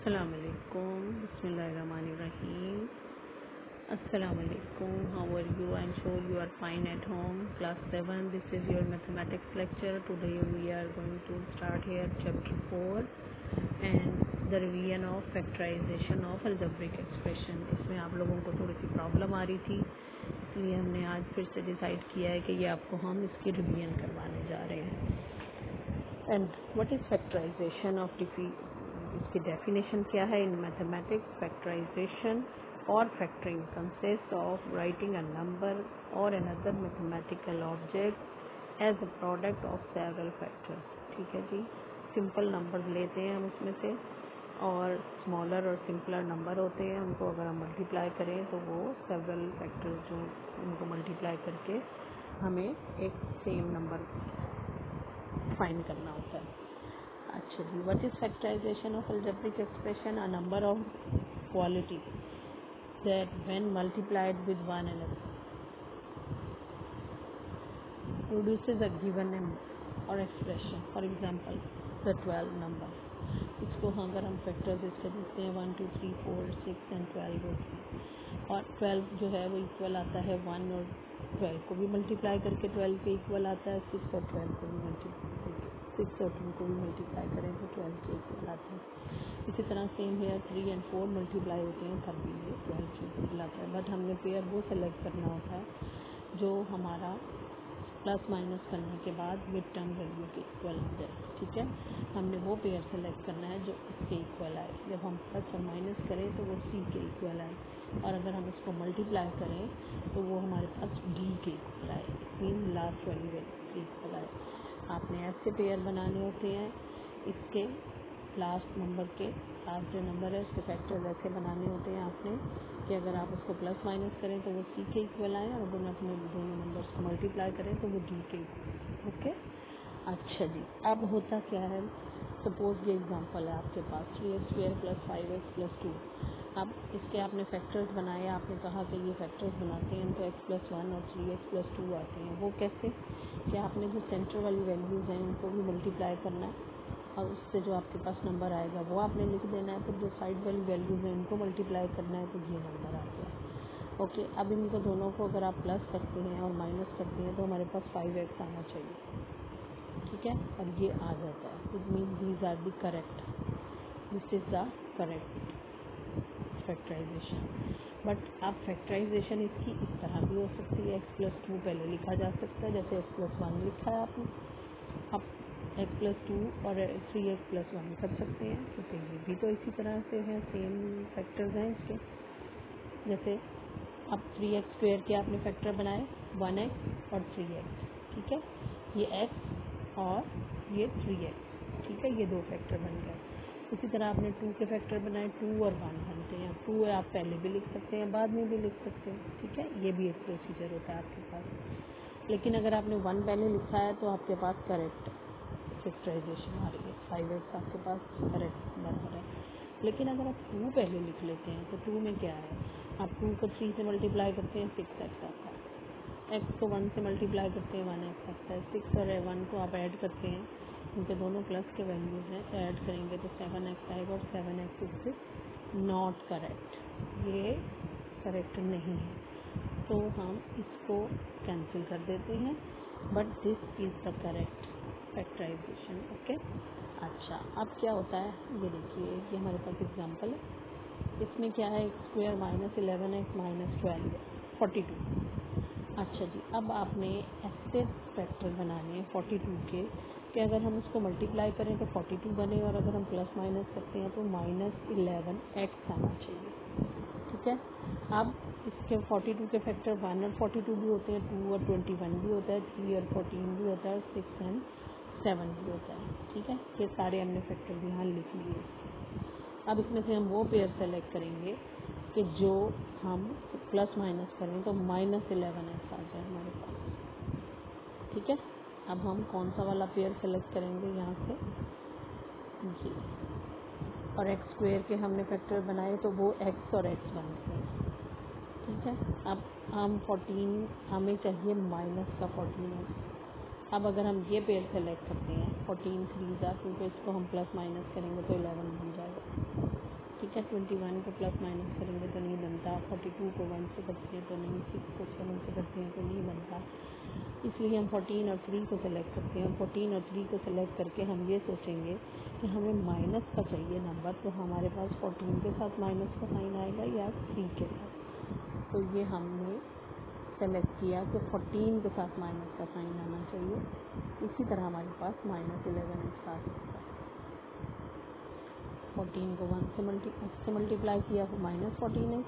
Assalamualaikum. Bismillahirrahmanirrahim. Assalamualaikum. How are you? I'm sure you are fine at home. Class 7. This is your mathematics lecture. Today we are going to start here chapter 4 and the revision of factorization of algebraic expression. इसमें आप लोगों को थोड़ी सी problem आ रही थी, इसलिए हमने आज फिर से डिसाइड किया है कि ये आपको हम इसकी रिवीजन करवाने जा रहे हैं. And what is factorisation of इसकी डेफिनेशन क्या है in mathematics? Factorisation or factoring consist of writing a number or another mathematical object as a product of several factors. ठीक है जी. सिंपल नंबर लेते हैं हम उसमें से, और स्मॉलर और सिंपलर नंबर होते हैं, उनको अगर हम मल्टीप्लाई करें तो वो सेवरल फैक्टर्स जो उनको मल्टीप्लाई करके हमें एक सेम नंबर फाइंड करना होता है. अच्छा जी. What is factorisation of algebraic expression? A number of quality that when multiplied with one another produces a given or expression. For example the 12 number. इसको अगर हम फैक्टर्स इसके देखते हैं 1 2 3 4 6 एंड 12 होते हैं, और 12 जो है वो इक्वल आता है 1 और 12 को भी मल्टीप्लाई करके 12 के इक्वल आता है. 6 और 12 को भी मल्टीप्लाई 6 और 2 को भी मल्टीप्लाई करें तो 12 के इक्वल आता है. इसी तरह सेम है 3 एंड 4 मल्टीप्लाई होते हैं तब भी ये 12 के इक्वल आता है. बट हमने पेयर वो सेलेक्ट करना होता है जो हमारा प्लस माइनस करने के बाद मिड टर्म वैल्यू के इक्वल हो जाए. ठीक है. हमने वो पेयर सेलेक्ट करना है जो इसके इक्वल आए. जब हम प्लस और माइनस करें तो वो सी के इक्वल आए, और अगर हम इसको मल्टीप्लाई करें तो वो हमारे पास डी के इक्वल आए. मीन लास्ट वाली वैल्यू के इक्वल आए. आपने ऐसे पेयर बनाने होते हैं. इसके लास्ट नंबर के लास्ट जो नंबर है उसके फैक्टर्स ऐसे बनाने होते हैं आपने कि अगर आप उसको प्लस माइनस करें तो वो सी के इक्वल आए, और अगर अपने दोनों नंबर्स को मल्टीप्लाई करें तो वो डी के इक्वल. ओके. अच्छा जी. अब होता क्या है, सपोज ये एग्जांपल है आपके पास 3x² + 5x + 2. अब इसके आपने फैक्टर्स बनाए. आपने कहा कि ये फैक्टर्स बनाते हैं तो x + 1 और 3x + 2 आते हैं. वो कैसे? कि आपने जो सेंटर वाली वैल्यूज़ हैं उनको भी मल्टीप्लाई करना है, और उससे जो आपके पास नंबर आएगा वो आपने लिख देना है. फिर जो साइड वाली वैल्यूज़ हैं उनको मल्टीप्लाई करना है तो ये नंबर आ गया. ओके. अब इनको दोनों को अगर आप प्लस करते हैं और माइनस करते हैं तो हमारे पास 5x आना चाहिए. ठीक है. और ये आ जाता है. It means these are the correct. This is the correct factorisation. But अब फैक्टराइजेशन इसकी इस तरह भी हो सकती है. x + 2 पहले लिखा जा सकता है, जैसे x + 1 लिखा है आपने. अब x + 2 और 3x + 1 कर सकते हैं, क्योंकि ये भी तो इसी तरह से है, सेम फैक्टर्स हैं इसके. जैसे अब 3x² के आपने फैक्टर बनाए 1x और 3x. ठीक है. ये x और ये 3x. ठीक है. ये दो फैक्टर बन गए. इसी तरह आपने 2 के फैक्टर बनाए 2 और 1 बनते हैं. 2 आप पहले भी लिख सकते हैं, बाद में भी लिख सकते हैं. ठीक है. ये भी एक प्रोसीजर होता है आपके पास. लेकिन अगर आपने 1 पहले लिखा है तो आपके पास करेक्ट फैक्टराइजेशन आ रही है. 5x आपके पास करेक्ट नंबर है. लेकिन अगर आप 2 पहले लिख लेते हैं तो 2 में क्या है, आप 2 को 3 से मल्टीप्लाई करते हैं 6x आता है. x को 1 से मल्टीप्लाई करते हैं 1x आता है. 6 और 1 को आप ऐड करते हैं, उनके दोनों प्लस के वैल्यूज़ हैं, ऐड करेंगे तो 7x आएगा, और 7x इज नॉट करेक्ट. ये करेक्ट नहीं है, तो हम इसको कैंसिल कर देते हैं. But this is the correct factorisation. Okay. अच्छा. अब क्या होता है ये देखिए, ये हमारे पास एग्जांपल है. इसमें क्या है, x² - 11x - 12 42. अच्छा जी. अब आपने ऐसे फैक्टर बनाने हैं 42 के कि अगर हम उसको मल्टीप्लाई करें तो 42 बने, और अगर हम प्लस माइनस करते हैं तो -11x आना चाहिए. ठीक है. अब इसके 42 के फैक्टर 1 और 42 भी होते हैं, 2 और 21 भी होता है, 3 और 14 भी होता है, 6 एंड 7 भी होता है. ठीक है. ये सारे हमने फैक्टर यहाँ लिख लिए. अब इसमें से हम वो पेयर सेलेक्ट करेंगे कि जो हम प्लस माइनस करें तो -11x आ जाए हमारे पास. ठीक है. अब हम कौन सा वाला पेयर सेलेक्ट करेंगे यहाँ से, जी. और x² के हमने फैक्टर बनाए तो वो x और x बनते हैं. ठीक है. अब हम 14 हमें चाहिए माइनस का 14x. अब अगर हम ये पेयर सेलेक्ट करते हैं 14 3 क्योंकि इसको हम प्लस माइनस करेंगे तो 11 बन जाएगा. ठीक है। 21 को प्लस माइनस करेंगे तो नहीं बनता, 42 को 1 से करते हैं तो नहीं, 6 को 7 से करते हैं तो नहीं बनता, इसलिए हम 14 और 3 को सेलेक्ट करते हैं। 14 और 3 को सेलेक्ट करके हम ये सोचेंगे कि हमें माइनस का चाहिए नंबर, तो हमारे पास 14 के साथ माइनस का साइन आएगा या 3 के साथ। तो ये हमने सेलेक्ट किया कि 14 के साथ माइनस का साइन आना चाहिए। इसी तरह हमारे पास -11x आ सकता है। 14 को 1 से मल्टीप्लाई किया तो -14x,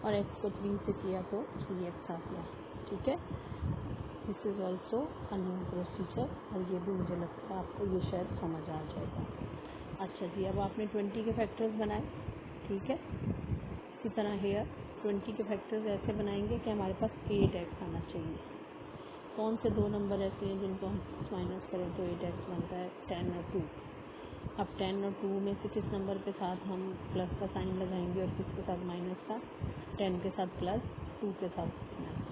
और x को 3 से किया तो 3x आ गया। ठीक है, this is also a new procedure, और ये भी मुझे लगता है आपको ये शायद समझ आ जाएगा। अच्छा जी, अब आपने 20 के फैक्टर्स बनाए। ठीक है, इसी तरह हेयर 20 के फैक्टर्स ऐसे बनाएंगे कि हमारे पास 8x आना चाहिए। कौन से दो नंबर ऐसे हैं जिनको हम माइनस करें तो 8x बनता है? 10 और 2। अब 10 और 2 में से किस नंबर के साथ हम प्लस का साइन लगाएंगे और किसके साथ माइनस का? 10 के साथ प्लस, 2 के साथ माइनस।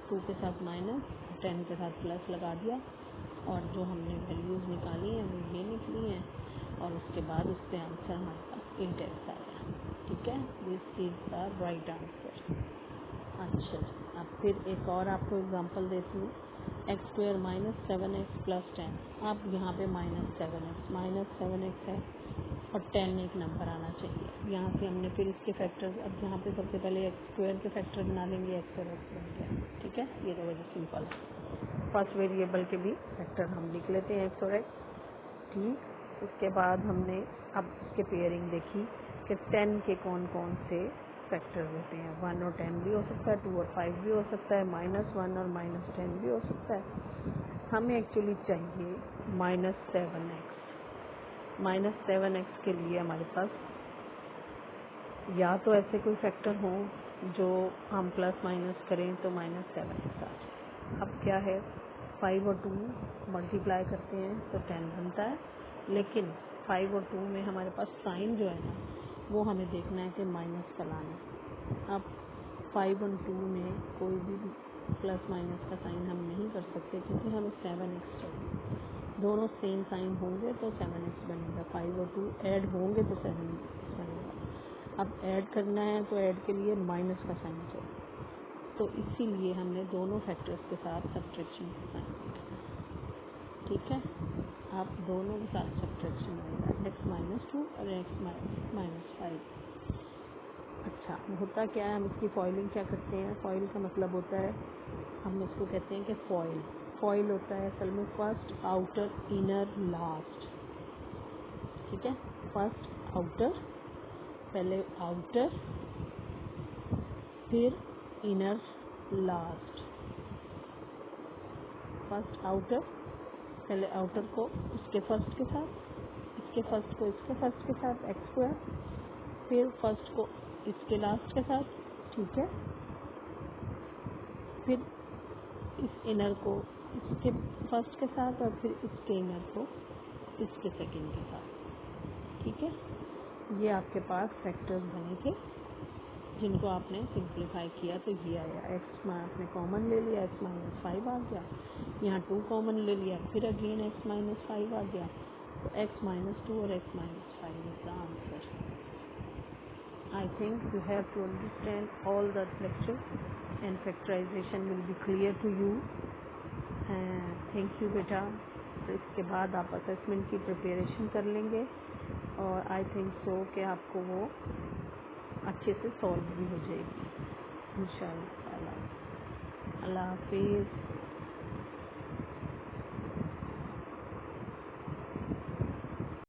2 के साथ माइनस, 10 के साथ प्लस लगा दिया, और जो हमने वैल्यूज़ निकाली हैं वो ये निकली हैं, और उसके बाद उससे आंसर हमारे पास 8x आया। ठीक है, this is the right answer. अच्छा, अब फिर एक और आपको एग्जांपल देती हूँ। x² - 7x + 10। अब यहाँ पे -7x है और 10 एक नंबर आना चाहिए। यहाँ से हमने फिर इसके फैक्टर्स, अब यहाँ पे सबसे पहले x² के फैक्टर बना लेंगे, x और x बन गया। ठीक है, ये तो वैसे सिंपल है। फर्स्ट वेरिएबल के भी फैक्टर हम लिख लेते हैं, x और x। ठीक, उसके बाद हमने अब इसके पेयरिंग देखी कि 10 के कौन कौन से फैक्टर होते हैं। 1 और 10 भी हो सकता है, 2 और 5 भी हो सकता है, -1 और -10 भी हो सकता है। हमें एक्चुअली चाहिए -7x। -7x के लिए हमारे पास या तो ऐसे कोई फैक्टर हो जो हम प्लस माइनस करें तो -7x आ जाए। अब क्या है, 5 और 2 मल्टीप्लाई करते हैं तो 10 बनता है, लेकिन 5 और 2 में हमारे पास साइन जो है ना, वो हमें देखना है कि माइनस का लाना। अब 5 और 2 में कोई भी प्लस माइनस का साइन हम नहीं कर सकते, क्योंकि हमें 7x चाहिए। दोनों सेम साइन होंगे तो 7x बनेगा, 5 और 2 ऐड होंगे तो 7x बनेगा। अब ऐड करना है तो ऐड के लिए माइनस का साइन चाहिए, तो इसीलिए हमने दोनों फैक्टर्स के साथ सब्ट्रैक्शन का साइन किया। ठीक है, आप दोनों के साथ सब्ट्रैक्शन होगा, x - 2 और x - 5। अच्छा, होता क्या है, हम इसकी फॉइलिंग क्या करते हैं? फॉइल का मतलब होता है, हम इसको कहते हैं कि फॉइल होता है असल में फर्स्ट, आउटर, इनर, लास्ट। ठीक है, फर्स्ट आउटर, पहले आउटर, फिर इनर, लास्ट। फर्स्ट आउटर, पहले आउटर को इसके फर्स्ट के साथ, इसके फर्स्ट को इसके फर्स्ट के साथ, x², फिर फर्स्ट को इसके लास्ट के साथ। ठीक है, फिर इस इनर को इसके फर्स्ट के साथ, और फिर इसके इनर को इसके सेकंड के साथ। ठीक है, ये आपके पास फैक्टर्स बने थे जिनको आपने सिंप्लीफाई किया तो ये आया। x आपने कॉमन ले लिया, x - 5 आ गया, यहाँ 2 कॉमन ले लिया, फिर अगेन x - 5 आ गया, तो x - 2 और x - 5 is the answer. I think you have to understand all the lectures and factorization will be clear to you. Thank you बेटा। तो इसके बाद आप असेसमेंट की प्रिपरेशन कर लेंगे, और आई थिंक सो कि आपको वो अच्छे से सॉल्व भी हो जाएगी इंशाअल्लाह। अल्लाह हाफिज़।